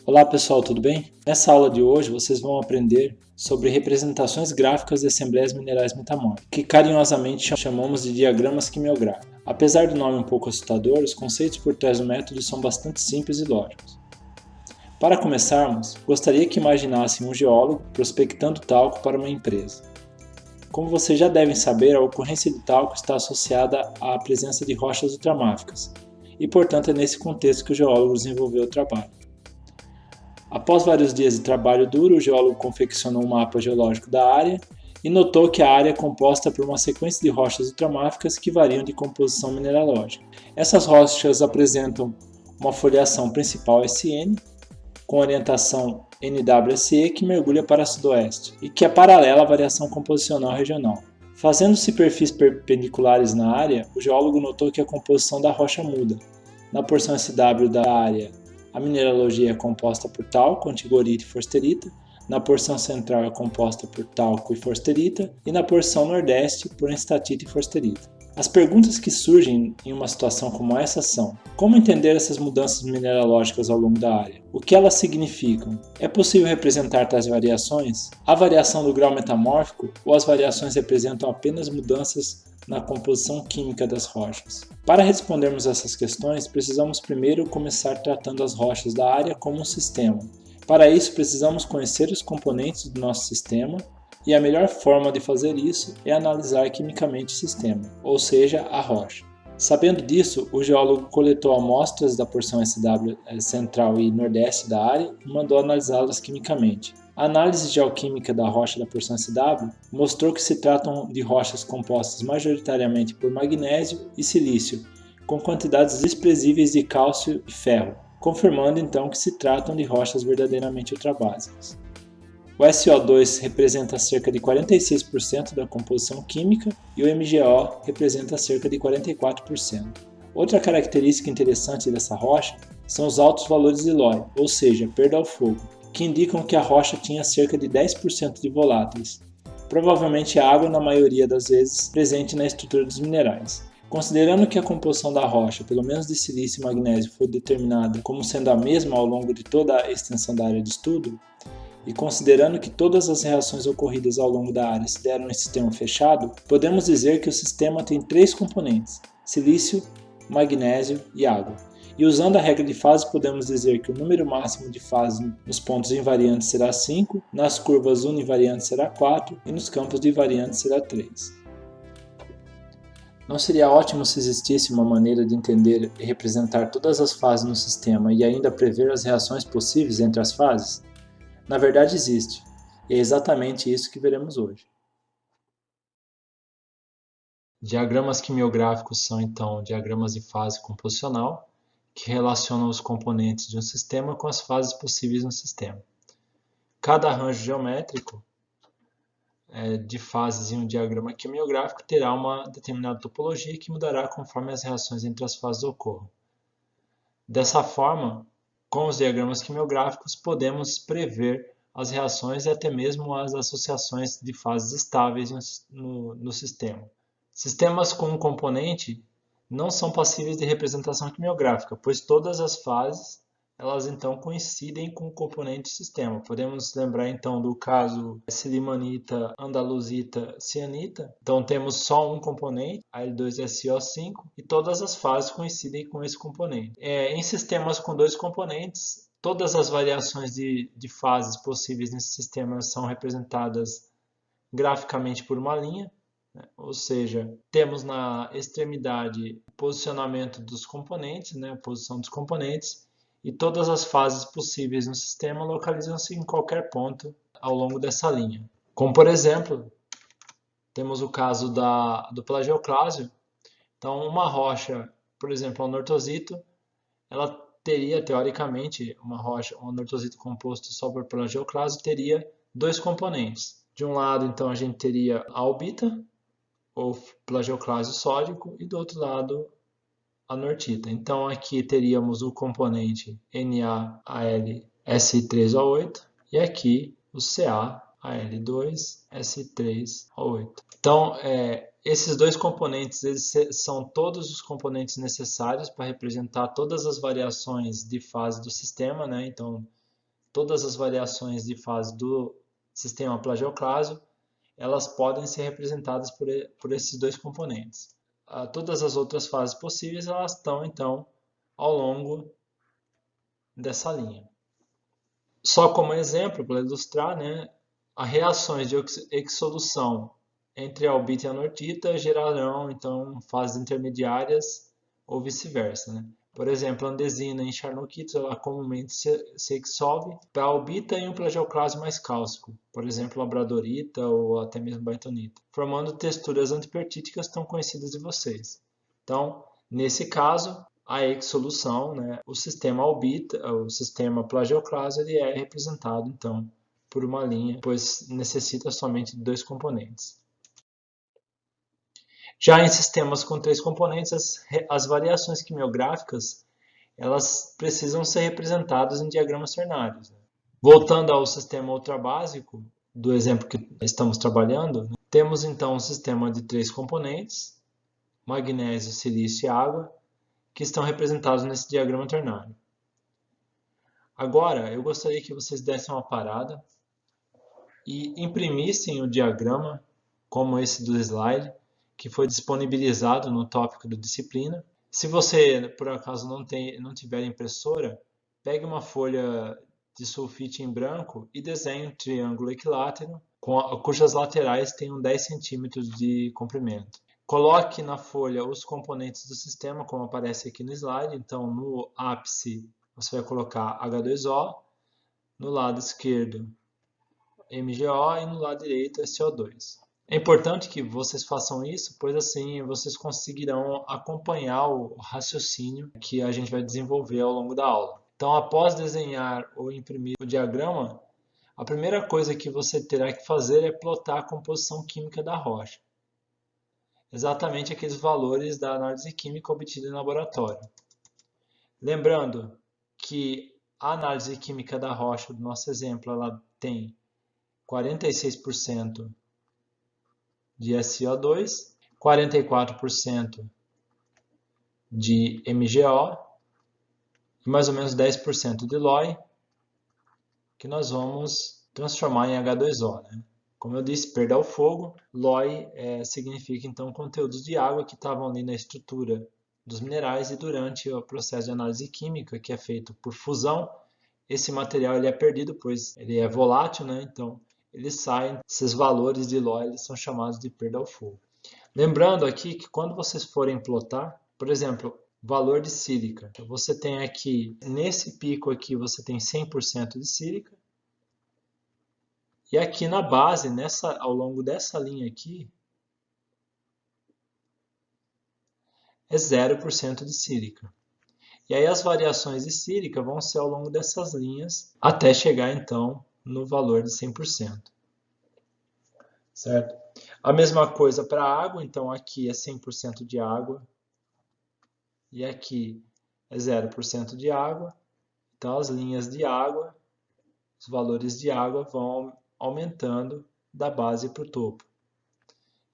Olá pessoal, tudo bem? Nessa aula de hoje vocês vão aprender sobre representações gráficas de assembleias minerais metamórficas, que carinhosamente chamamos de diagramas quimiográficos. Apesar do nome um pouco assustador, os conceitos por trás do método são bastante simples e lógicos. Para começarmos, gostaria que imaginassem um geólogo prospectando talco para uma empresa. Como vocês já devem saber, a ocorrência de talco está associada à presença de rochas ultramáficas, e portanto é nesse contexto que o geólogo desenvolveu o trabalho. Após vários dias de trabalho duro, o geólogo confeccionou um mapa geológico da área e notou que a área é composta por uma sequência de rochas ultramáficas que variam de composição mineralógica. Essas rochas apresentam uma foliação principal SN, com orientação NWSE que mergulha para sudoeste e que é paralela à variação composicional regional. Fazendo-se perfis perpendiculares na área, o geólogo notou que a composição da rocha muda. Na porção SW da área, a mineralogia é composta por talco, antigorita e forsterita, na porção central é composta por talco e forsterita e na porção nordeste por enstatita e forsterita. As perguntas que surgem em uma situação como essa são: como entender essas mudanças mineralógicas ao longo da área? O que elas significam? É possível representar tais variações? Há variação do grau metamórfico ou as variações representam apenas mudanças na composição química das rochas? Para respondermos essas questões, precisamos primeiro começar tratando as rochas da área como um sistema. Para isso, precisamos conhecer os componentes do nosso sistema, e a melhor forma de fazer isso é analisar quimicamente o sistema, ou seja, a rocha. Sabendo disso, o geólogo coletou amostras da porção SW central e nordeste da área e mandou analisá-las quimicamente. A análise geoquímica da rocha da porção SW mostrou que se tratam de rochas compostas majoritariamente por magnésio e silício, com quantidades desprezíveis de cálcio e ferro, confirmando então que se tratam de rochas verdadeiramente ultrabásicas. O SO2 representa cerca de 46% da composição química e o MgO representa cerca de 44%. Outra característica interessante dessa rocha são os altos valores de LOI, ou seja, perda ao fogo, que indicam que a rocha tinha cerca de 10% de voláteis, provavelmente água na maioria das vezes presente na estrutura dos minerais. Considerando que a composição da rocha, pelo menos de silício e magnésio, foi determinada como sendo a mesma ao longo de toda a extensão da área de estudo, e considerando que todas as reações ocorridas ao longo da área se deram em sistema fechado, podemos dizer que o sistema tem três componentes: silício, magnésio e água. E usando a regra de fase, podemos dizer que o número máximo de fases nos pontos invariantes será 5, nas curvas univariantes será 4 e nos campos divariantes será 3. Não seria ótimo se existisse uma maneira de entender e representar todas as fases no sistema e ainda prever as reações possíveis entre as fases? Na verdade existe, e é exatamente isso que veremos hoje. Diagramas quimiográficos são então diagramas de fase composicional, que relacionam os componentes de um sistema com as fases possíveis no sistema. Cada arranjo geométrico de fases em um diagrama quimiográfico terá uma determinada topologia que mudará conforme as reações entre as fases ocorram. Dessa forma, com os diagramas quimiográficos, podemos prever as reações e até mesmo as associações de fases estáveis no sistema. Sistemas com um componente não são passíveis de representação quimiográfica, pois todas as fases elas então coincidem com o componente do sistema. Podemos lembrar então do caso silimanita, andaluzita, cianita. Então temos só um componente, Al2SO5, e todas as fases coincidem com esse componente. Em sistemas com dois componentes, todas as variações de fases possíveis nesse sistema são representadas graficamente por uma linha, né? Ou seja, temos na extremidade o posicionamento dos componentes, né? A posição dos componentes, e todas as fases possíveis no sistema localizam-se em qualquer ponto ao longo dessa linha. Como, por exemplo, temos o caso do plagioclásio. Então, uma rocha, por exemplo, a anortosito, ela teria, teoricamente, um anortosito composto só por plagioclásio, teria dois componentes. De um lado, então, a gente teria a albita, ou plagioclásio sódico, e do outro lado, anortita. Então aqui teríamos o componente NaAlSi3O8 e aqui o CaAl2S3O8. Então esses dois componentes são todos os componentes necessários para representar todas as variações de fase do sistema, né? Então todas as variações de fase do sistema plagioclásio, elas podem ser representadas por esses dois componentes. Todas as outras fases possíveis, elas estão, então, ao longo dessa linha. Só como exemplo, para ilustrar, né, as reações de exsolução entre a albita e a anortita gerarão, então, fases intermediárias ou vice-versa, né? Por exemplo, a andesina em charnoquitos, ela comumente se exsolve para a albita e um plagioclásio mais cáustico, por exemplo, labradorita ou até mesmo bentonita, formando texturas antipertíticas tão conhecidas de vocês. Então, nesse caso, a exsolução, né, o sistema albita, o sistema plagioclásio, ele é representado, então, por uma linha, pois necessita somente de dois componentes. Já em sistemas com três componentes, as variações quimiográficas elas precisam ser representadas em diagramas ternários. Voltando ao sistema ultrabásico, do exemplo que estamos trabalhando, temos então um sistema de três componentes, magnésio, silício e água, que estão representados nesse diagrama ternário. Agora, eu gostaria que vocês dessem uma parada e imprimissem o diagrama, como esse do slide, que foi disponibilizado no tópico da disciplina. Se você, por acaso, não tiver impressora, pegue uma folha de sulfite em branco e desenhe um triângulo equilátero, cujas laterais tenham 10 centímetros de comprimento. Coloque na folha os componentes do sistema, como aparece aqui no slide. Então, no ápice, você vai colocar H2O, no lado esquerdo, MgO e no lado direito, SO2. É importante que vocês façam isso, pois assim vocês conseguirão acompanhar o raciocínio que a gente vai desenvolver ao longo da aula. Então, após desenhar ou imprimir o diagrama, a primeira coisa que você terá que fazer é plotar a composição química da rocha. Exatamente aqueles valores da análise química obtida em laboratório. Lembrando que a análise química da rocha, do nosso exemplo, ela tem 46% de SiO2, 44% de MgO e mais ou menos 10% de LOI, que nós vamos transformar em H2O, né? Como eu disse, perda ao fogo, LOI significa então conteúdos de água que estavam ali na estrutura dos minerais e durante o processo de análise química, que é feito por fusão, esse material ele é perdido, pois ele é volátil, né? Então ele sai, esses valores de LOI eles são chamados de perda ao fogo. Lembrando aqui que quando vocês forem plotar, por exemplo, valor de sílica, você tem aqui, nesse pico aqui, você tem 100% de sílica, e aqui na base, ao longo dessa linha aqui, é 0% de sílica. E aí as variações de sílica vão ser ao longo dessas linhas, até chegar então no valor de 100%. Certo? A mesma coisa para a água, então aqui é 100% de água, e aqui é 0% de água. Então as linhas de água, os valores de água vão aumentando da base para o topo.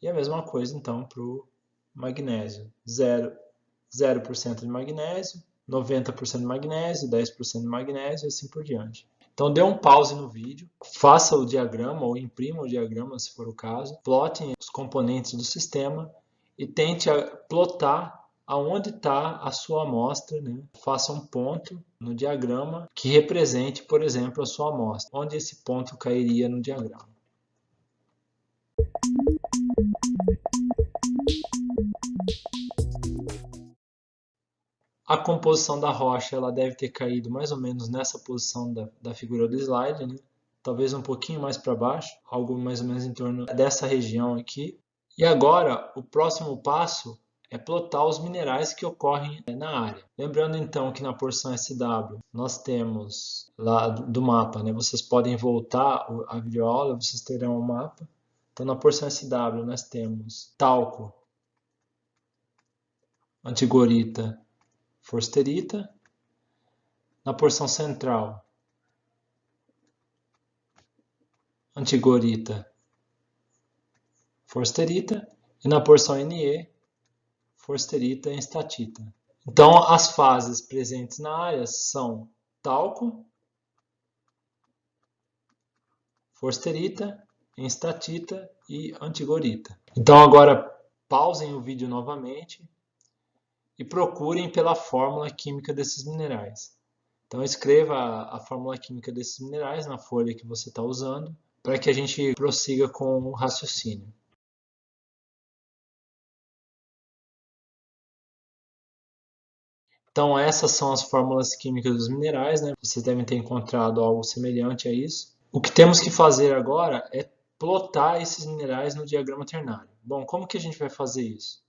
E a mesma coisa então para o magnésio. 0% de magnésio, 90% de magnésio, 10% de magnésio e assim por diante. Então dê um pause no vídeo, faça o diagrama ou imprima o diagrama se for o caso, plotem os componentes do sistema e tente plotar aonde está a sua amostra, né? Faça um ponto no diagrama que represente, por exemplo, a sua amostra, onde esse ponto cairia no diagrama. A composição da rocha ela deve ter caído mais ou menos nessa posição da figura do slide, né? Talvez um pouquinho mais para baixo, algo mais ou menos em torno dessa região aqui. E agora, o próximo passo é plotar os minerais que ocorrem na área. Lembrando então que na porção SW nós temos lá do mapa, né? Vocês podem voltar a videoaula, vocês terão o mapa. Então na porção SW nós temos talco, antigorita, forsterita. Na porção central, antigorita, forsterita. E na porção Ne, forsterita e estatita. Então, as fases presentes na área são talco, forsterita, enstatita e antigorita. Então agora pausem o vídeo novamente e procurem pela fórmula química desses minerais. Então escreva a fórmula química desses minerais na folha que você está usando para que a gente prossiga com o raciocínio. Então essas são as fórmulas químicas dos minerais, né? Vocês devem ter encontrado algo semelhante a isso. O que temos que fazer agora é plotar esses minerais no diagrama ternário. Bom, como que a gente vai fazer isso?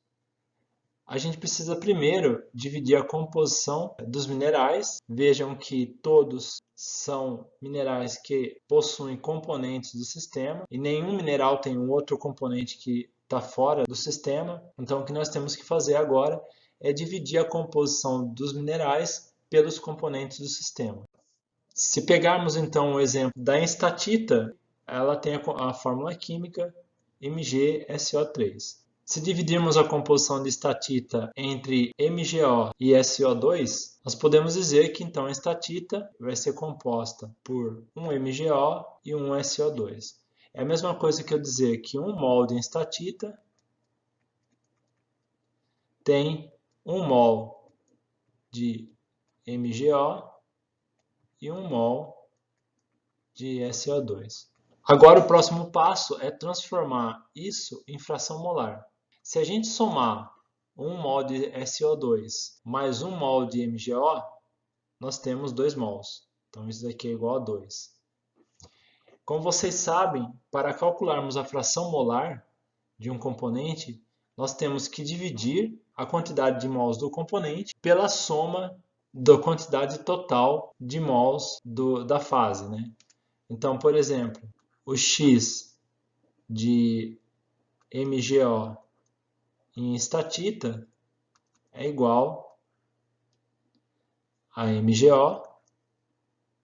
A gente precisa primeiro dividir a composição dos minerais. Vejam que todos são minerais que possuem componentes do sistema e nenhum mineral tem um outro componente que está fora do sistema. Então o que nós temos que fazer agora é dividir a composição dos minerais pelos componentes do sistema. Se pegarmos então o exemplo da enstatita, ela tem a fórmula química MgSO3. Se dividirmos a composição de estatita entre MgO e SO2, nós podemos dizer que então a estatita vai ser composta por um MgO e um SO2. É a mesma coisa que eu dizer que 1 mol de estatita tem 1 mol de MgO e 1 mol de SO2. Agora o próximo passo é transformar isso em fração molar. Se a gente somar 1 mol de SO2 mais 1 mol de MgO, nós temos 2 mols. Então isso daqui é igual a 2. Como vocês sabem, para calcularmos a fração molar de um componente, nós temos que dividir a quantidade de mols do componente pela soma da quantidade total de mols da fase, né? Então, por exemplo, o X de MgO em estatita é igual a MgO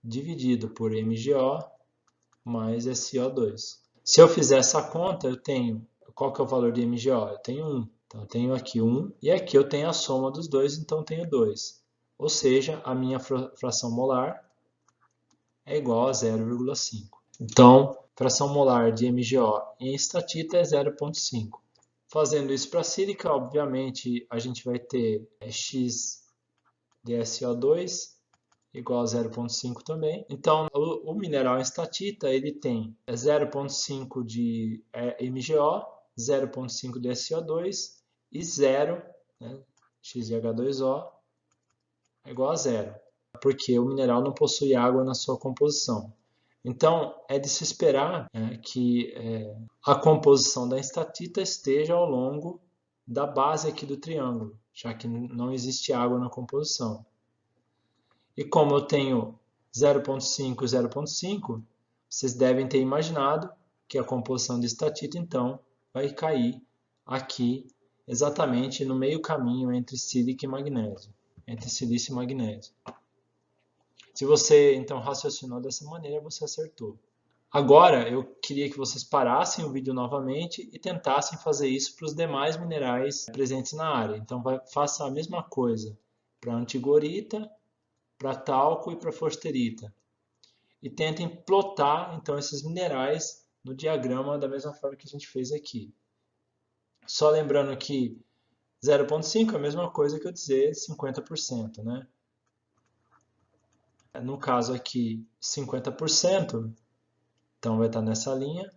dividido por MgO mais SO2. Se eu fizer essa conta, eu tenho, qual que é o valor de MgO? Eu tenho 1. Então eu tenho aqui 1 e aqui eu tenho a soma dos dois, então eu tenho 2. Ou seja, a minha fração molar é igual a 0,5. Então, fração molar de MgO em estatita é 0,5. Fazendo isso para sílica, obviamente, a gente vai ter X de SO2 igual a 0,5 também. Então, o mineral estatita ele tem 0,5 de MgO, 0,5 de SO2 e 0, né, X de H2O é igual a 0, porque o mineral não possui água na sua composição. Então, é de se esperar que a composição da estatita esteja ao longo da base aqui do triângulo, já que não existe água na composição. E como eu tenho 0,5 e 0,5, vocês devem ter imaginado que a composição de estatita, então, vai cair aqui, exatamente no meio caminho entre sílica e magnésio, entre silício e magnésio. Se você, então, raciocinou dessa maneira, você acertou. Agora, eu queria que vocês parassem o vídeo novamente e tentassem fazer isso para os demais minerais presentes na área. Então, faça a mesma coisa para antigorita, para talco e para forsterita. E tentem plotar, então, esses minerais no diagrama da mesma forma que a gente fez aqui. Só lembrando que 0,5 é a mesma coisa que eu dizer 50%, né? No caso aqui, 50%, então vai estar nessa linha.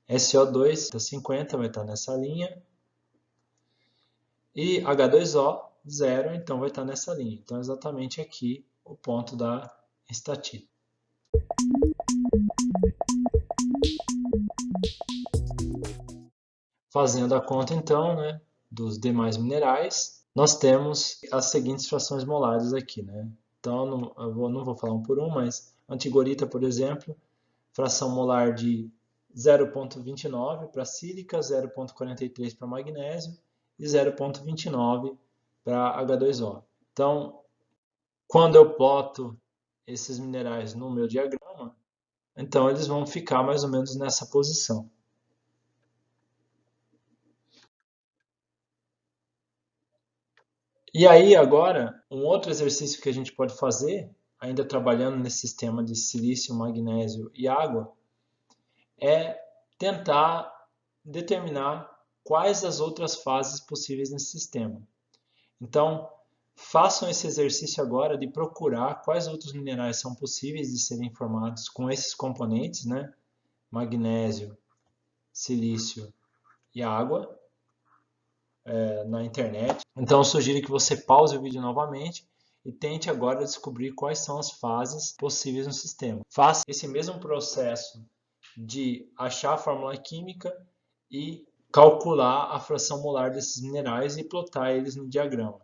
SO2 está 50, vai estar nessa linha. E H2O, 0, então vai estar nessa linha. Então, exatamente aqui o ponto da estatita. Fazendo a conta, então, né, dos demais minerais, nós temos as seguintes frações molares aqui, né? Então, eu não vou falar um por um, mas antigorita, por exemplo, fração molar de 0,29 para sílica, 0,43 para magnésio e 0,29 para H2O. Então, quando eu ploto esses minerais no meu diagrama, então eles vão ficar mais ou menos nessa posição. E aí agora, um outro exercício que a gente pode fazer, ainda trabalhando nesse sistema de silício, magnésio e água, é tentar determinar quais as outras fases possíveis nesse sistema. Então, façam esse exercício agora de procurar quais outros minerais são possíveis de serem formados com esses componentes, né? Magnésio, silício e água, na internet. Então, eu sugiro que você pause o vídeo novamente e tente agora descobrir quais são as fases possíveis no sistema. Faça esse mesmo processo de achar a fórmula química e calcular a fração molar desses minerais e plotar eles no diagrama.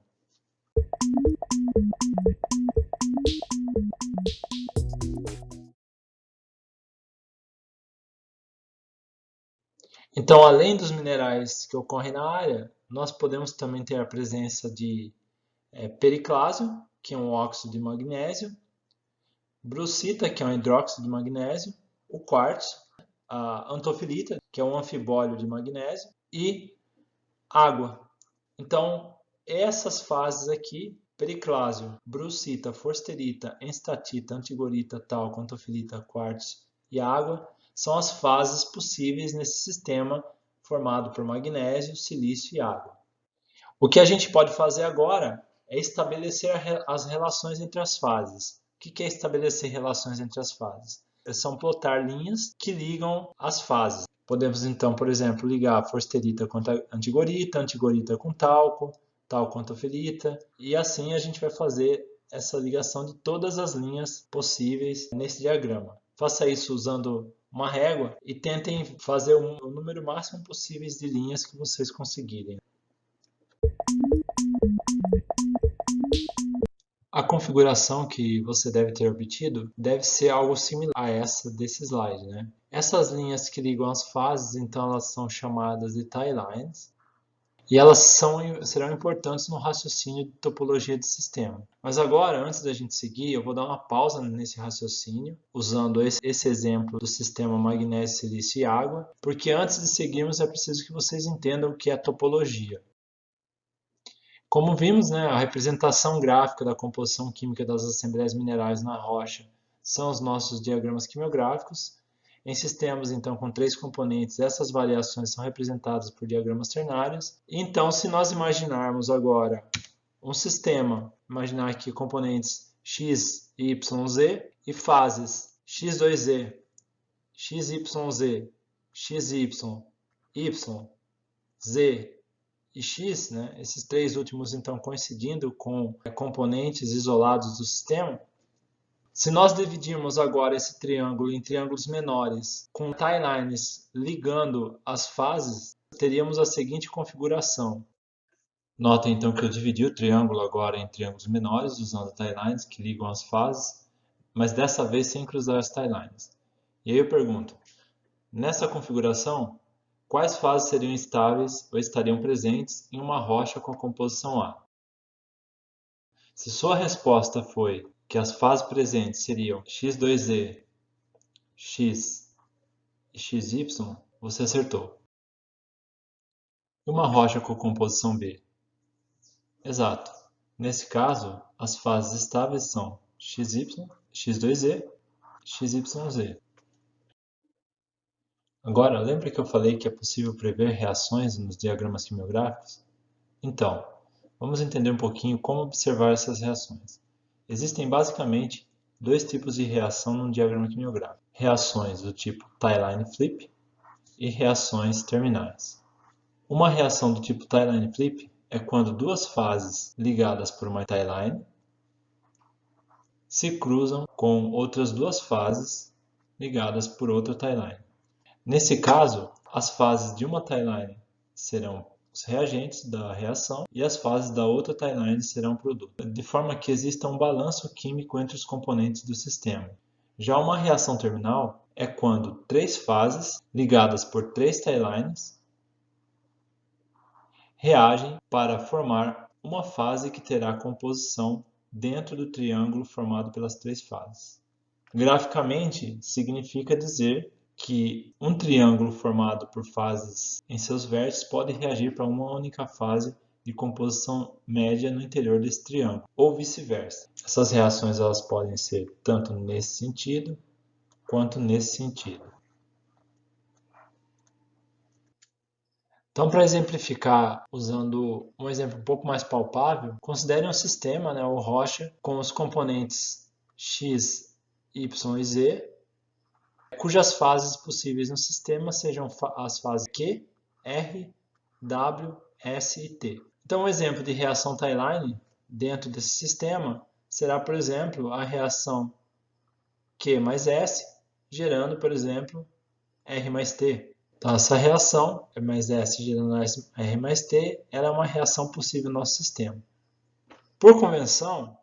Então, além dos minerais que ocorrem na área, nós podemos também ter a presença de periclásio, que é um óxido de magnésio, brucita, que é um hidróxido de magnésio, o quartzo, a antofilita, que é um anfibólio de magnésio, e água. Então, essas fases aqui, periclásio, brucita, forsterita, enstatita, antigorita, talco, antofilita, quartzo e água, são as fases possíveis nesse sistema formado por magnésio, silício e água. O que a gente pode fazer agora é estabelecer as relações entre as fases. O que é estabelecer relações entre as fases? São plotar linhas que ligam as fases. Podemos então, por exemplo, ligar forsterita com antigorita, antigorita com talco, talco com antofilita, e assim a gente vai fazer essa ligação de todas as linhas possíveis nesse diagrama. Faça isso usando uma régua e tentem fazer o número máximo possível de linhas que vocês conseguirem. A configuração que você deve ter obtido deve ser algo similar a essa desse slide, né? Essas linhas que ligam as fases, então elas são chamadas de tie lines e elas serão importantes no raciocínio de topologia de sistema. Mas agora, antes da gente seguir, eu vou dar uma pausa nesse raciocínio, usando esse exemplo do sistema magnésio, silício e água, porque antes de seguirmos é preciso que vocês entendam o que é topologia. Como vimos, né, a representação gráfica da composição química das assembleias minerais na rocha são os nossos diagramas quimiográficos. Em sistemas, então, com 3 componentes, essas variações são representadas por diagramas ternários. Então, se nós imaginarmos agora um sistema, imaginar aqui componentes x, y, z e fases x2z, xyz, xy, y, z e x, né, esses 3 últimos então coincidindo com componentes isolados do sistema, se nós dividirmos agora esse triângulo em triângulos menores com tie lines ligando as fases, teríamos a seguinte configuração. Notem então que eu dividi o triângulo agora em triângulos menores usando tie lines que ligam as fases, mas dessa vez sem cruzar as tie lines. E aí eu pergunto, nessa configuração, quais fases seriam estáveis ou estariam presentes em uma rocha com a composição A? Se sua resposta foi que as fases presentes seriam x2z, x e xy, você acertou. E uma rocha com composição B? Exato. Nesse caso, as fases estáveis são xy, x2z, xyz. Agora, lembra que eu falei que é possível prever reações nos diagramas quimiográficos? Então, vamos entender um pouquinho como observar essas reações. Existem basicamente 2 tipos de reação num diagrama quimiográfico. Reações do tipo tie-line flip e reações terminais. Uma reação do tipo tie-line flip é quando 2 fases ligadas por uma tie-line se cruzam com outras 2 fases ligadas por outra tie-line. Nesse caso, as fases de uma tie-line serão os reagentes da reação e as fases da outra tie-line serão o produto, de forma que exista um balanço químico entre os componentes do sistema. Já uma reação terminal é quando 3 fases ligadas por 3 tie-lines reagem para formar uma fase que terá composição dentro do triângulo formado pelas 3 fases. Graficamente, significa dizer que um triângulo formado por fases em seus vértices pode reagir para uma única fase de composição média no interior desse triângulo, ou vice-versa. Essas reações elas podem ser tanto nesse sentido quanto nesse sentido. Então, para exemplificar, usando um exemplo um pouco mais palpável, considere um sistema, ou rocha, com os componentes x, y e z, cujas fases possíveis no sistema sejam as fases Q, R, W, S e T. Então, um exemplo de reação tie-line dentro desse sistema será, por exemplo, a reação Q mais S, gerando, por exemplo, R mais T. Então, essa reação, E mais S gerando R mais T, ela é uma reação possível no nosso sistema. Por convenção,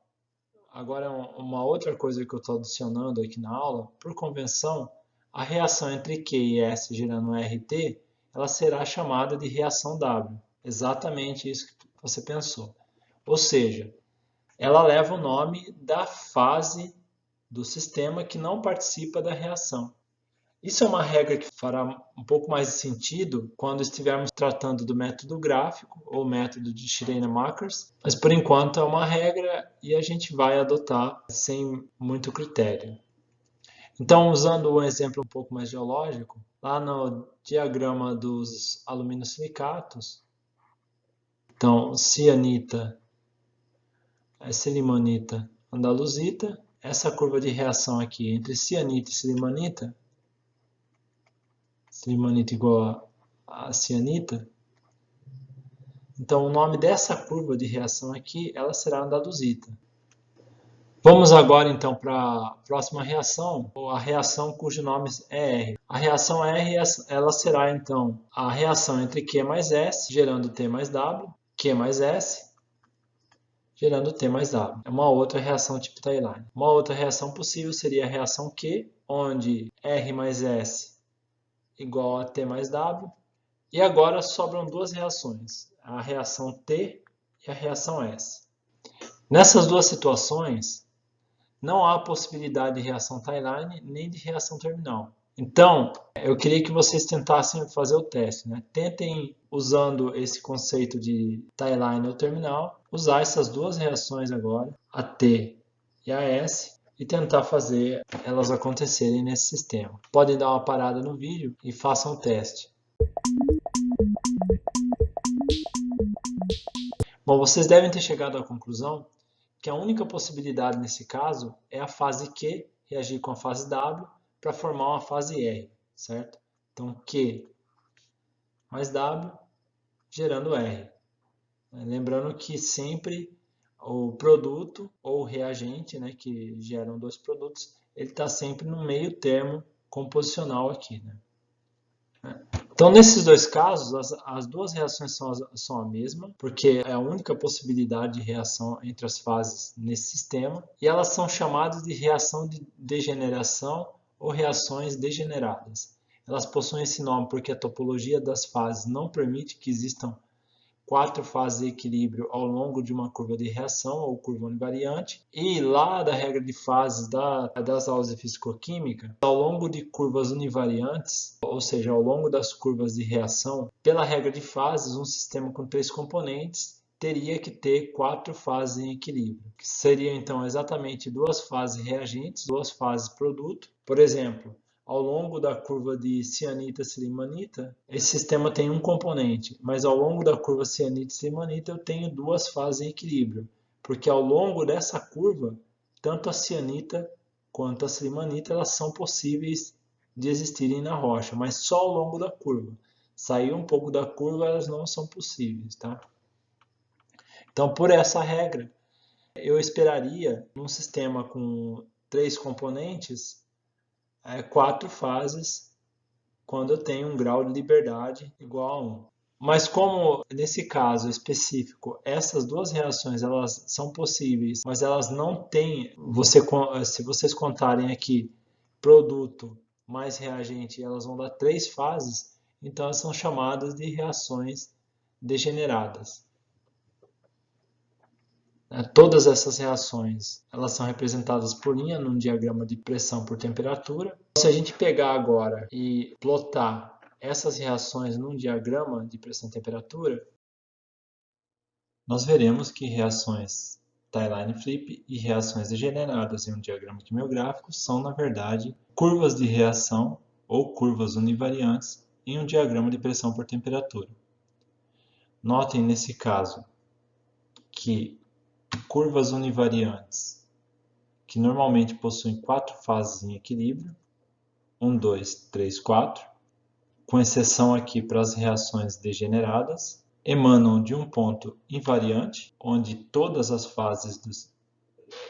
agora uma outra coisa que eu estou adicionando aqui na aula, por convenção, a reação entre Q e S gerando RT, ela será chamada de reação W. Exatamente isso que você pensou. Ou seja, ela leva o nome da fase do sistema que não participa da reação. Isso é uma regra que fará um pouco mais de sentido quando estivermos tratando do método gráfico ou método de Schreiner-Mackers, mas por enquanto é uma regra e a gente vai adotar sem muito critério. Então, usando um exemplo um pouco mais geológico, lá no diagrama dos aluminosilicatos, então cianita, silimanita, andaluzita, essa curva de reação aqui entre cianita e silimanita igual a cianita. Então, o nome dessa curva de reação aqui, ela será andaluzita. Vamos agora, então, para a próxima reação, ou a reação cujo nome é R. A reação R, ela será, então, a reação entre Q mais S, gerando T mais W, Q mais S, gerando T mais W. É uma outra reação tipo tie-line. Uma outra reação possível seria a reação Q, onde R mais S igual a T mais W. E agora sobram duas reações, a reação T e a reação S. Nessas duas situações, não há possibilidade de reação tie-line nem de reação terminal. Então, eu queria que vocês tentassem fazer o teste. Tentem, usando esse conceito de tie-line ou terminal, usar essas duas reações agora, a T e a S, e tentar fazer elas acontecerem nesse sistema. Podem dar uma parada no vídeo e façam o teste. Bom, vocês devem ter chegado à conclusão que a única possibilidade nesse caso é a fase Q reagir com a fase W para formar uma fase R, certo? Então, Q mais W gerando R. Lembrando que sempre o produto ou o reagente, que geram dois produtos, ele está sempre no meio termo composicional aqui. Então, nesses dois casos, as duas reações são a mesma, porque é a única possibilidade de reação entre as fases nesse sistema, e elas são chamadas de reação de degeneração ou reações degeneradas. Elas possuem esse nome porque a topologia das fases não permite que existam 4 fases de equilíbrio ao longo de uma curva de reação ou curva univariante. E lá da regra de fases das aulas de fisicoquímica, ao longo de curvas univariantes, ou seja, ao longo das curvas de reação, pela regra de fases, um sistema com 3 componentes teria que ter 4 fases em equilíbrio, que seriam então exatamente 2 fases reagentes, 2 fases produto. Por exemplo, ao longo da curva de cianita-silimanita, esse sistema tem um componente, mas ao longo da curva cianita-silimanita eu tenho 2 fases em equilíbrio, porque ao longo dessa curva, tanto a cianita quanto a silimanita elas são possíveis de existirem na rocha, mas só ao longo da curva. Sair um pouco da curva, elas não são possíveis, tá? Então, por essa regra, eu esperaria num sistema com 3 componentes 4 fases quando eu tenho um grau de liberdade igual a 1. Mas como nesse caso específico, essas duas reações elas são possíveis, mas elas não têm, se vocês contarem aqui produto mais reagente, elas vão dar 3 fases, então elas são chamadas de reações degeneradas. Todas essas reações elas são representadas por linha num diagrama de pressão por temperatura. Se a gente pegar agora e plotar essas reações num diagrama de pressão e temperatura, nós veremos que reações tie-line flip e reações degeneradas em um diagrama quimiográfico são, na verdade, curvas de reação ou curvas univariantes em um diagrama de pressão por temperatura. Notem nesse caso que curvas univariantes, que normalmente possuem 4 fases em equilíbrio, 1, 2, 3, 4, com exceção aqui para as reações degeneradas, emanam de um ponto invariante, onde todas as fases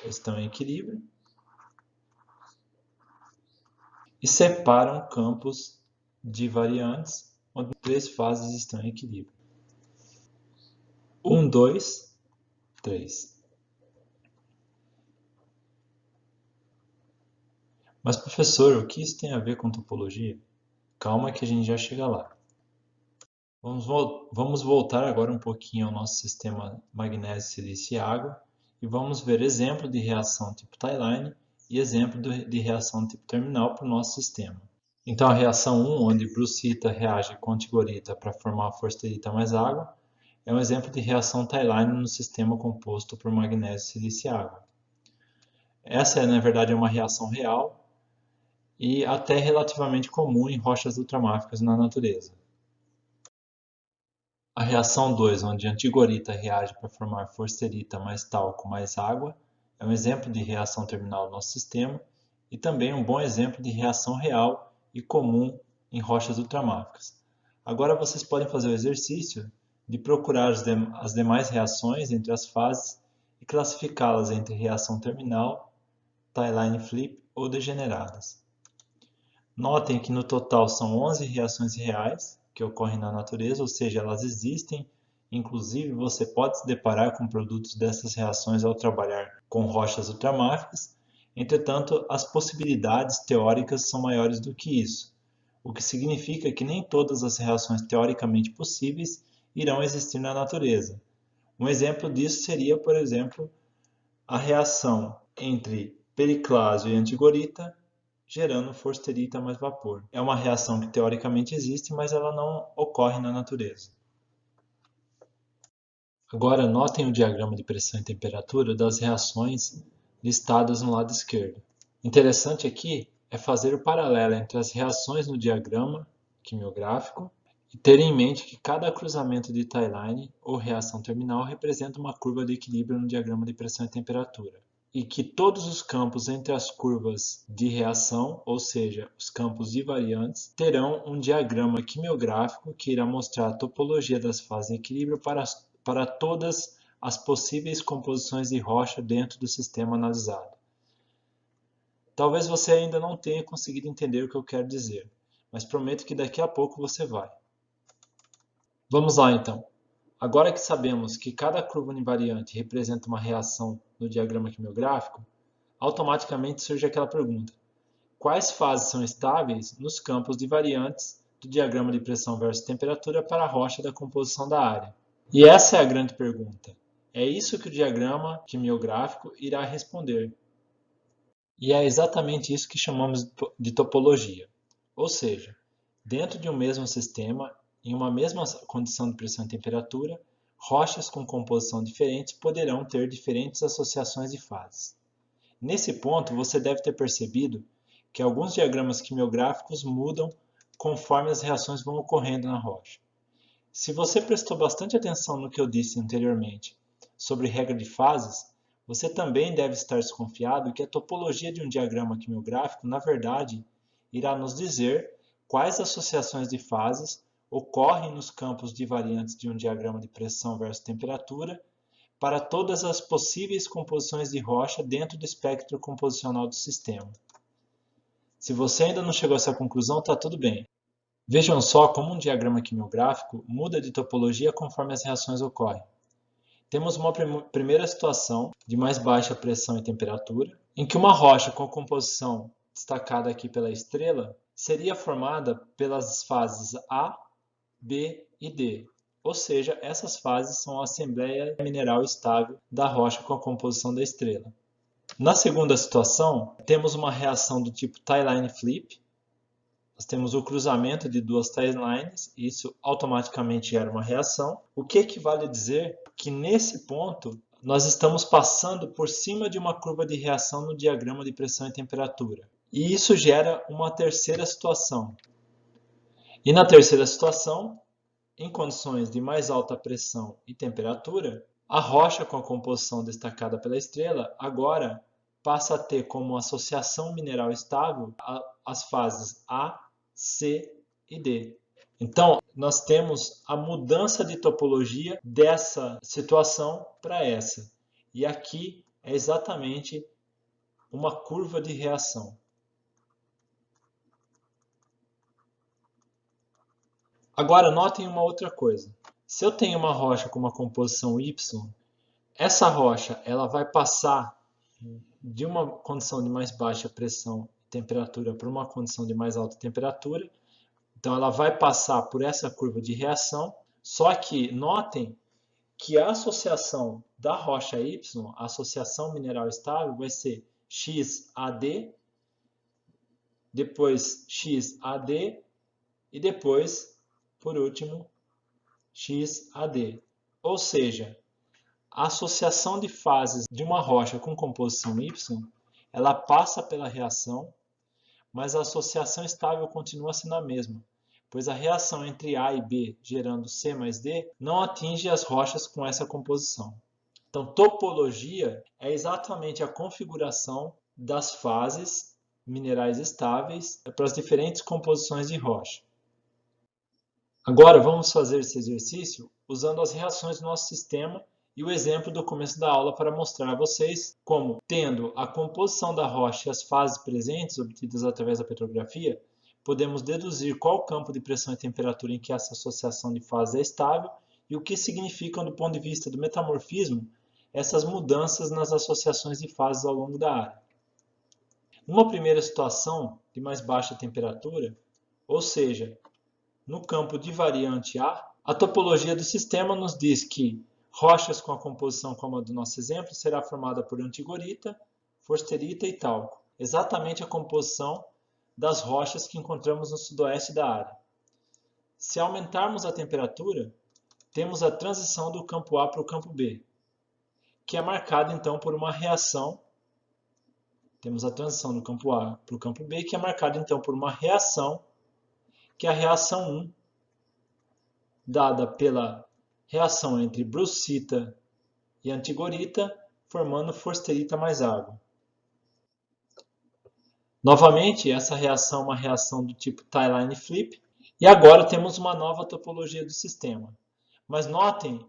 estão em equilíbrio, e separam campos divariantes, onde 3 fases estão em equilíbrio. 1, 2, 3. Mas, professor, o que isso tem a ver com topologia? Calma que a gente já chega lá. Vamos voltar agora um pouquinho ao nosso sistema magnésio, silício e água e vamos ver exemplo de reação tipo tie-line e exemplo de reação tipo terminal para o nosso sistema. Então, a reação 1, onde brucita reage com antigorita para formar forsterita mais água, é um exemplo de reação tie-line no sistema composto por magnésio, silício e água. Essa, na verdade, é uma reação real e até relativamente comum em rochas ultramáficas na natureza. A reação 2, onde antigorita reage para formar forsterita mais talco mais água, é um exemplo de reação terminal do nosso sistema e também um bom exemplo de reação real e comum em rochas ultramáficas. Agora vocês podem fazer o exercício de procurar as demais reações entre as fases e classificá-las entre reação terminal, tie-line flip ou degeneradas. Notem que no total são 11 reações reais que ocorrem na natureza, ou seja, elas existem. Inclusive, você pode se deparar com produtos dessas reações ao trabalhar com rochas ultramáficas. Entretanto, as possibilidades teóricas são maiores do que isso, o que significa que nem todas as reações teoricamente possíveis irão existir na natureza. Um exemplo disso seria, por exemplo, a reação entre periclásio e antigorita, gerando forsterita mais vapor. É uma reação que teoricamente existe, mas ela não ocorre na natureza. Agora notem o diagrama de pressão e temperatura das reações listadas no lado esquerdo. Interessante aqui é fazer o paralelo entre as reações no diagrama quimiográfico e ter em mente que cada cruzamento de tie-line ou reação terminal representa uma curva de equilíbrio no diagrama de pressão e temperatura, e que todos os campos entre as curvas de reação, ou seja, os campos divariantes, terão um diagrama quimiográfico que irá mostrar a topologia das fases em equilíbrio para todas as possíveis composições de rocha dentro do sistema analisado. Talvez você ainda não tenha conseguido entender o que eu quero dizer, mas prometo que daqui a pouco você vai. Vamos lá então. Agora que sabemos que cada curva univariante representa uma reação no diagrama quimiográfico, automaticamente surge aquela pergunta: quais fases são estáveis nos campos divariantes do diagrama de pressão versus temperatura para a rocha da composição da área? E essa é a grande pergunta. É isso que o diagrama quimiográfico irá responder. E é exatamente isso que chamamos de topologia. Ou seja, dentro de um mesmo sistema, em uma mesma condição de pressão e temperatura, rochas com composição diferentes poderão ter diferentes associações de fases. Nesse ponto, você deve ter percebido que alguns diagramas quimiográficos mudam conforme as reações vão ocorrendo na rocha. Se você prestou bastante atenção no que eu disse anteriormente sobre regra de fases, você também deve estar desconfiado que a topologia de um diagrama quimiográfico, na verdade, irá nos dizer quais associações de fases ocorrem nos campos divariantes de um diagrama de pressão versus temperatura para todas as possíveis composições de rocha dentro do espectro composicional do sistema. Se você ainda não chegou a essa conclusão, está tudo bem. Vejam só como um diagrama quimiográfico muda de topologia conforme as reações ocorrem. Temos uma primeira situação de mais baixa pressão e temperatura, em que uma rocha com a composição destacada aqui pela estrela seria formada pelas fases A, B e D, ou seja, essas fases são a assembleia mineral estável da rocha com a composição da estrela. Na segunda situação, temos uma reação do tipo tie-line flip, Nós temos o cruzamento de duas timelines, e isso automaticamente gera uma reação, o que equivale a dizer que nesse ponto nós estamos passando por cima de uma curva de reação no diagrama de pressão e temperatura. E isso gera uma terceira situação. E na terceira situação, em condições de mais alta pressão e temperatura, a rocha com a composição destacada pela estrela agora passa a ter como associação mineral estável as fases A, C e D. Então, nós temos a mudança de topologia dessa situação para essa. E aqui é exatamente uma curva de reação. Agora, notem uma outra coisa. Se eu tenho uma rocha com uma composição Y, essa rocha ela vai passar de uma condição de mais baixa pressão e temperatura para uma condição de mais alta temperatura. Então, ela vai passar por essa curva de reação, só que notem que a associação da rocha Y, a associação mineral estável, vai ser XAD, depois XAD e depois, por último, XAD. Ou seja, a associação de fases de uma rocha com composição Y, ela passa pela reação, mas a associação estável continua sendo a mesma, pois a reação entre A e B, gerando C mais D, não atinge as rochas com essa composição. Então, topologia é exatamente a configuração das fases minerais estáveis para as diferentes composições de rocha. Agora, vamos fazer esse exercício usando as reações do nosso sistema e o exemplo do começo da aula para mostrar a vocês como, tendo a composição da rocha e as fases presentes obtidas através da petrografia, podemos deduzir qual o campo de pressão e temperatura em que essa associação de fases é estável e o que significam do ponto de vista do metamorfismo essas mudanças nas associações de fases ao longo da área. Numa primeira situação de mais baixa temperatura, ou seja, no campo de variante A, a topologia do sistema nos diz que rochas com a composição como a do nosso exemplo será formada por antigorita, forsterita e talco, exatamente a composição das rochas que encontramos no sudoeste da área. Se aumentarmos a temperatura, temos a transição do campo A para o campo B, que é marcada então por uma reação. Temos a transição do campo A para o campo B, que é marcada então por uma reação, que é a reação 1, dada pela reação entre brucita e antigorita, formando forsterita mais água. Novamente, essa reação é uma reação do tipo tie-line flip, e agora temos uma nova topologia do sistema. Mas notem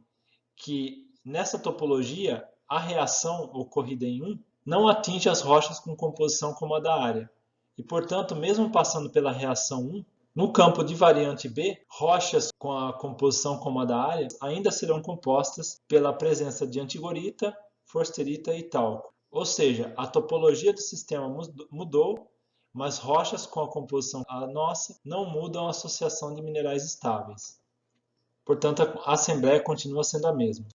que nessa topologia, a reação ocorrida em 1 não atinge as rochas com composição como a da área, e portanto, mesmo passando pela reação 1, no campo de variante B, rochas com a composição como a da área ainda serão compostas pela presença de antigorita, forsterita e talco. Ou seja, a topologia do sistema mudou, mas rochas com a composição a nossa não mudam a associação de minerais estáveis. Portanto, a assembleia continua sendo a mesma.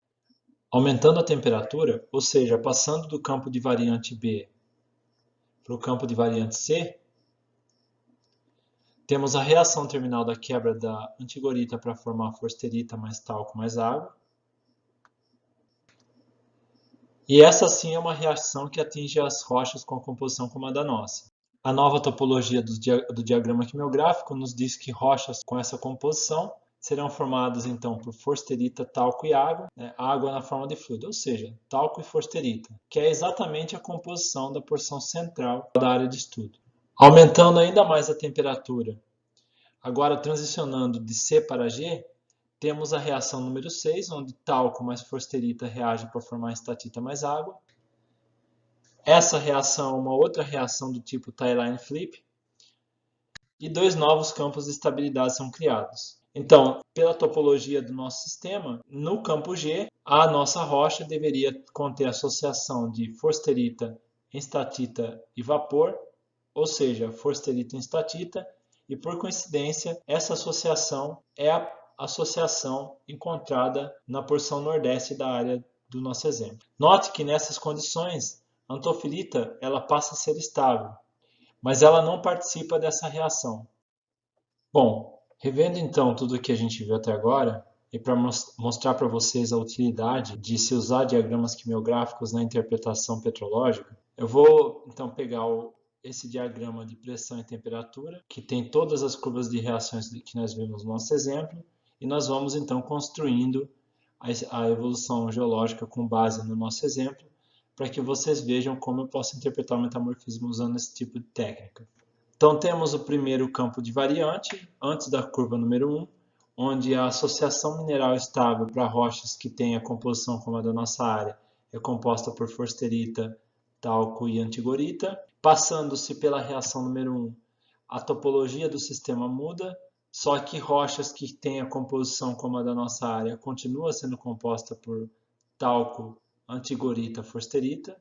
Aumentando a temperatura, ou seja, passando do campo de variante B para o campo de variante C, temos a reação terminal da quebra da antigorita para formar forsterita mais talco mais água. E essa sim é uma reação que atinge as rochas com a composição como a da nossa. A nova topologia do diagrama quimiográfico nos diz que rochas com essa composição serão formadas então por forsterita, talco e água, água na forma de fluido, ou seja, talco e forsterita, que é exatamente a composição da porção central da área de estudo. Aumentando ainda mais a temperatura, agora transicionando de C para G, temos a reação número 6, onde talco mais forsterita reage para formar estatita mais água. Essa reação é uma outra reação do tipo tie-line flip, e dois novos campos de estabilidade são criados. Então, pela topologia do nosso sistema, no campo G, a nossa rocha deveria conter associação de forsterita, estatita e vapor, ou seja, forsterita e estatita, e por coincidência, essa associação é a associação encontrada na porção nordeste da área do nosso exemplo. Note que nessas condições, a antofilita ela passa a ser estável, mas ela não participa dessa reação. Bom, revendo então tudo o que a gente viu até agora, e para mostrar para vocês a utilidade de se usar diagramas quimiográficos na interpretação petrológica, eu vou então pegar esse diagrama de pressão e temperatura, que tem todas as curvas de reações que nós vimos no nosso exemplo, e nós vamos então construindo a evolução geológica com base no nosso exemplo, para que vocês vejam como eu posso interpretar o metamorfismo usando esse tipo de técnica. Então temos o primeiro campo de variante, antes da curva número 1, onde a associação mineral estável para rochas que têm a composição como a da nossa área é composta por forsterita, talco e antigorita. Passando-se pela reação número 1, a topologia do sistema muda, só que rochas que têm a composição como a da nossa área continua sendo composta por talco, antigorita, forsterita.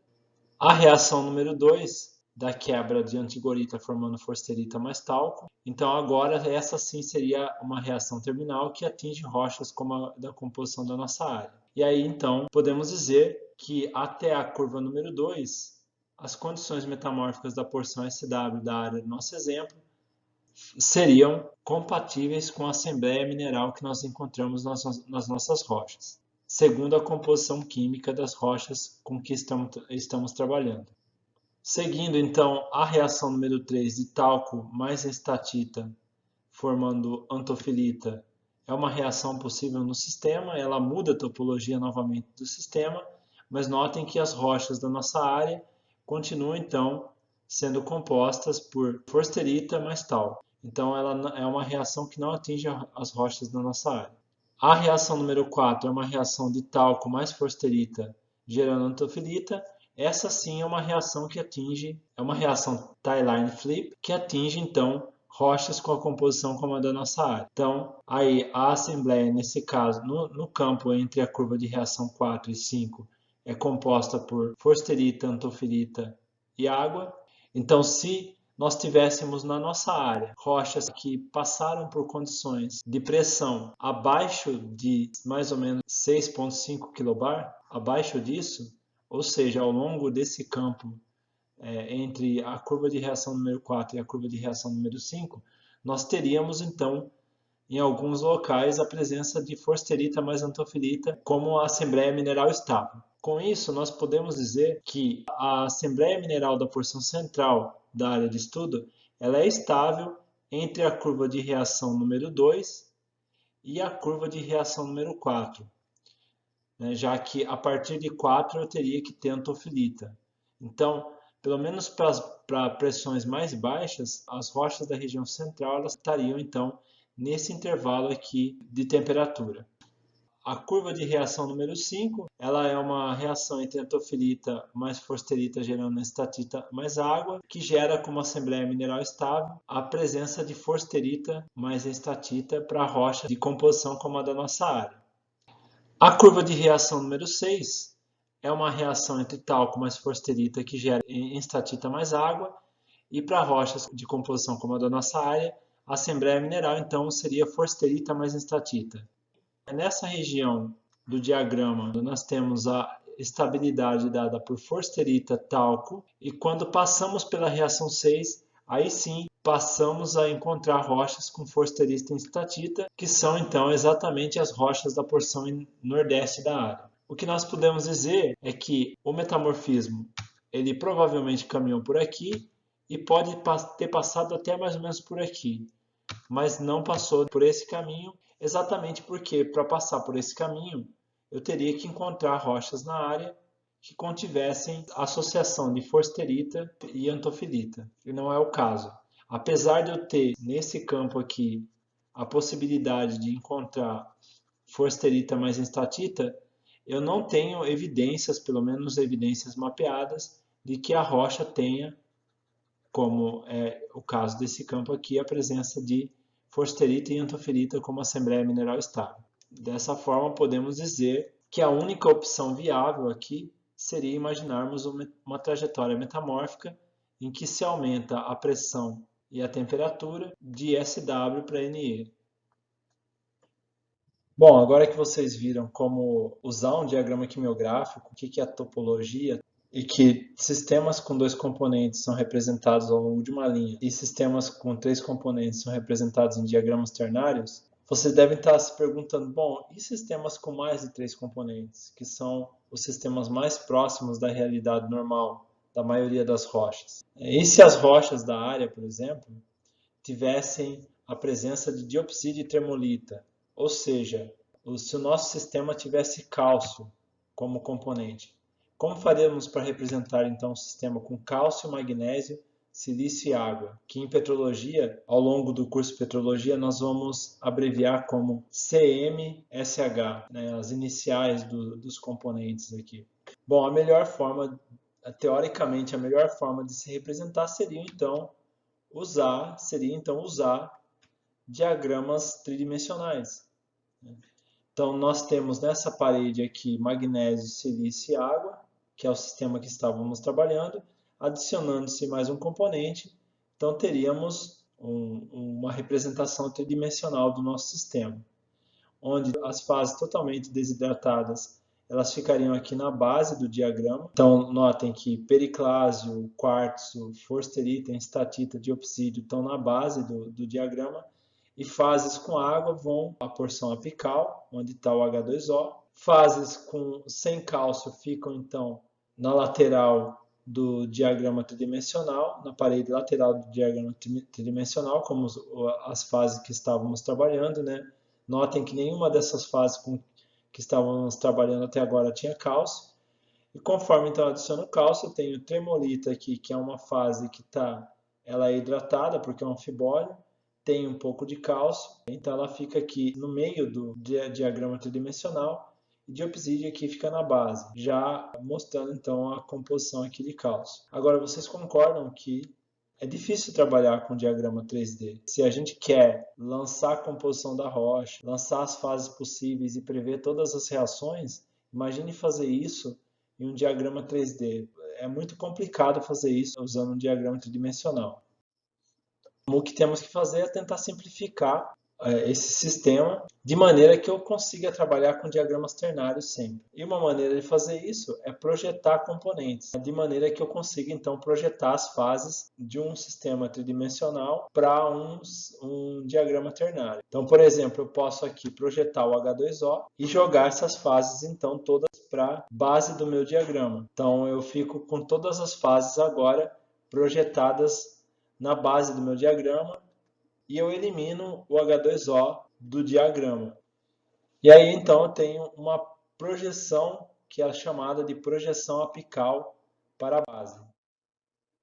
A reação número 2, da quebra de antigorita formando forsterita mais talco. Então agora essa sim seria uma reação terminal que atinge rochas como a da composição da nossa área. E aí então podemos dizer que até a curva número 2, as condições metamórficas da porção SW da área do nosso exemplo seriam compatíveis com a assembleia mineral que nós encontramos nas nossas rochas, segundo a composição química das rochas com que estamos trabalhando. Seguindo então a reação número 3 de talco mais estatita formando antofilita, é uma reação possível no sistema, ela muda a topologia novamente do sistema, mas notem que as rochas da nossa área continuam então sendo compostas por forsterita mais talco. Então ela é uma reação que não atinge as rochas da nossa área. A reação número 4 é uma reação de talco mais forsterita gerando antofilita. Essa sim é uma reação que atinge, é uma reação tie-line flip, que atinge então rochas com a composição como a da nossa área. Então, aí a assembleia, nesse caso, no campo entre a curva de reação 4 e 5, é composta por forsterita, antofilita e água. Então, se nós tivéssemos na nossa área rochas que passaram por condições de pressão abaixo de mais ou menos 6,5 kbar, abaixo disso, ou seja, ao longo desse campo entre a curva de reação número 4 e a curva de reação número 5, nós teríamos então em alguns locais a presença de forsterita mais antofilita como a assembleia mineral estável. Com isso, nós podemos dizer que a assembleia mineral da porção central da área de estudo ela é estável entre a curva de reação número 2 e a curva de reação número 4, né? Já que a partir de 4 eu teria que ter antofilita. Então, pelo menos para pressões mais baixas, as rochas da região central elas estariam então nesse intervalo aqui de temperatura. A curva de reação número 5, ela é uma reação entre antofilita mais forsterita gerando estatita mais água, que gera como assembleia mineral estável a presença de forsterita mais estatita para rocha de composição como a da nossa área. A curva de reação número 6 é uma reação entre talco mais forsterita que gera estatita mais água, e para rochas de composição como a da nossa área, a assembleia mineral então seria forsterita mais estatita. Nessa região do diagrama, nós temos a estabilidade dada por forsterita talco, e quando passamos pela reação 6, aí sim passamos a encontrar rochas com forsterita e estatita, que são então exatamente as rochas da porção nordeste da área. O que nós podemos dizer é que o metamorfismo ele provavelmente caminhou por aqui e pode ter passado até mais ou menos por aqui, mas não passou por esse caminho, exatamente porque para passar por esse caminho eu teria que encontrar rochas na área que contivessem associação de forsterita e antofilita, e não é o caso. Apesar de eu ter nesse campo aqui a possibilidade de encontrar forsterita mais estatita, eu não tenho evidências, pelo menos evidências mapeadas, de que a rocha tenha, como é o caso desse campo aqui, a presença de forsterita e antofilita como assembleia mineral estável. Dessa forma, podemos dizer que a única opção viável aqui seria imaginarmos uma trajetória metamórfica em que se aumenta a pressão e a temperatura de SW para NE. Bom, agora que vocês viram como usar um diagrama quimiográfico, o que é a topologia, e que sistemas com dois componentes são representados ao longo de uma linha e sistemas com três componentes são representados em diagramas ternários, vocês devem estar se perguntando, bom, e sistemas com mais de três componentes, que são os sistemas mais próximos da realidade normal da maioria das rochas? E se as rochas da área, por exemplo, tivessem a presença de diopsídeo e tremolita, ou seja, se o nosso sistema tivesse cálcio como componente? Como faríamos para representar então um sistema com cálcio, magnésio, silício e água, que em petrologia, ao longo do curso de petrologia, nós vamos abreviar como CmSH, né, as iniciais dos componentes aqui. Bom, teoricamente, a melhor forma de se representar seria então usar diagramas tridimensionais. Então, nós temos nessa parede aqui magnésio, silício e água, que é o sistema que estávamos trabalhando, adicionando-se mais um componente, então teríamos uma representação tridimensional do nosso sistema, onde as fases totalmente desidratadas elas ficariam aqui na base do diagrama. Então, notem que periclásio, quartzo, forsterita, estatita, diopsídio estão na base do diagrama, e fases com água vão à porção apical, onde está o H2O. Fases sem cálcio ficam, então, na lateral do diagrama tridimensional, na parede lateral do diagrama tridimensional, como as fases que estávamos trabalhando, né? Notem que nenhuma dessas fases que estávamos trabalhando até agora tinha cálcio. E conforme então adiciono cálcio, eu tenho tremolita aqui, que é uma fase que ela é hidratada, porque é um anfibólio, tem um pouco de cálcio, então ela fica aqui no meio do diagrama tridimensional, e diopsídio aqui fica na base, já mostrando então a composição aqui de cálcio. Agora, vocês concordam que é difícil trabalhar com diagrama 3D. Se a gente quer lançar a composição da rocha, lançar as fases possíveis e prever todas as reações, imagine fazer isso em um diagrama 3D. É muito complicado fazer isso usando um diagrama tridimensional. O que temos que fazer é tentar simplificar esse sistema de maneira que eu consiga trabalhar com diagramas ternários sempre. E uma maneira de fazer isso é projetar componentes, de maneira que eu consiga então projetar as fases de um sistema tridimensional para um diagrama ternário. Então, por exemplo, eu posso aqui projetar o H2O e jogar essas fases então todas para a base do meu diagrama. Então, eu fico com todas as fases agora projetadas na base do meu diagrama, e eu elimino o H2O do diagrama. E aí então eu tenho uma projeção que é chamada de projeção apical para a base.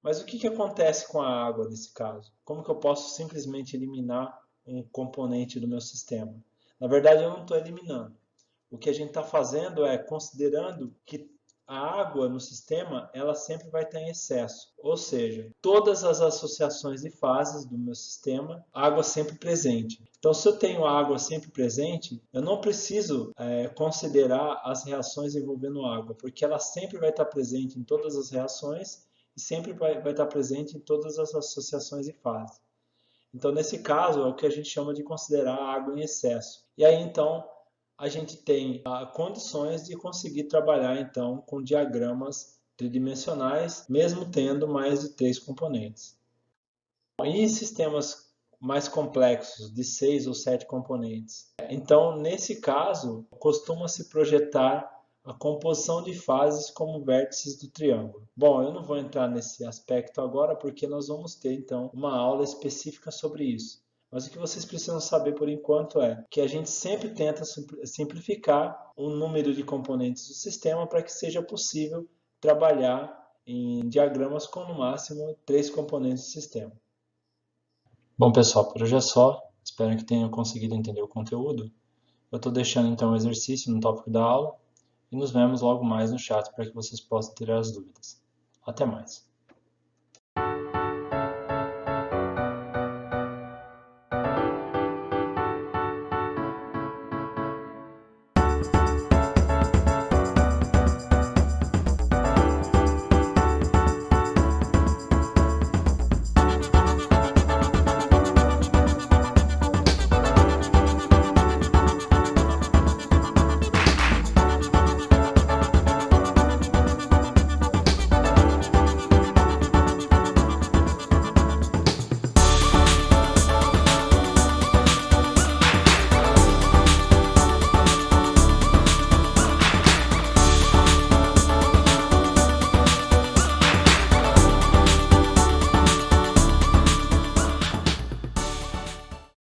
Mas o que acontece com a água nesse caso? Como que eu posso simplesmente eliminar um componente do meu sistema? Na verdade, eu não estou eliminando. O que a gente está fazendo é considerando que a água no sistema ela sempre vai estar em excesso, ou seja, todas as associações de fases do meu sistema, água sempre presente. Então, se eu tenho água sempre presente, eu não preciso considerar as reações envolvendo água, porque ela sempre vai estar presente em todas as reações e sempre vai estar presente em todas as associações de fases. Então, nesse caso, é o que a gente chama de considerar a água em excesso. E aí, então, a gente tem condições de conseguir trabalhar então com diagramas tridimensionais, mesmo tendo mais de 3 componentes. E sistemas mais complexos, de 6 ou 7 componentes? Então, nesse caso, costuma-se projetar a composição de fases como vértices do triângulo. Bom, eu não vou entrar nesse aspecto agora porque nós vamos ter então uma aula específica sobre isso. Mas o que vocês precisam saber por enquanto é que a gente sempre tenta simplificar o número de componentes do sistema para que seja possível trabalhar em diagramas com no máximo 3 componentes do sistema. Bom, pessoal, por hoje é só. Espero que tenham conseguido entender o conteúdo. Eu estou deixando então o exercício no tópico da aula e nos vemos logo mais no chat para que vocês possam tirar as dúvidas. Até mais!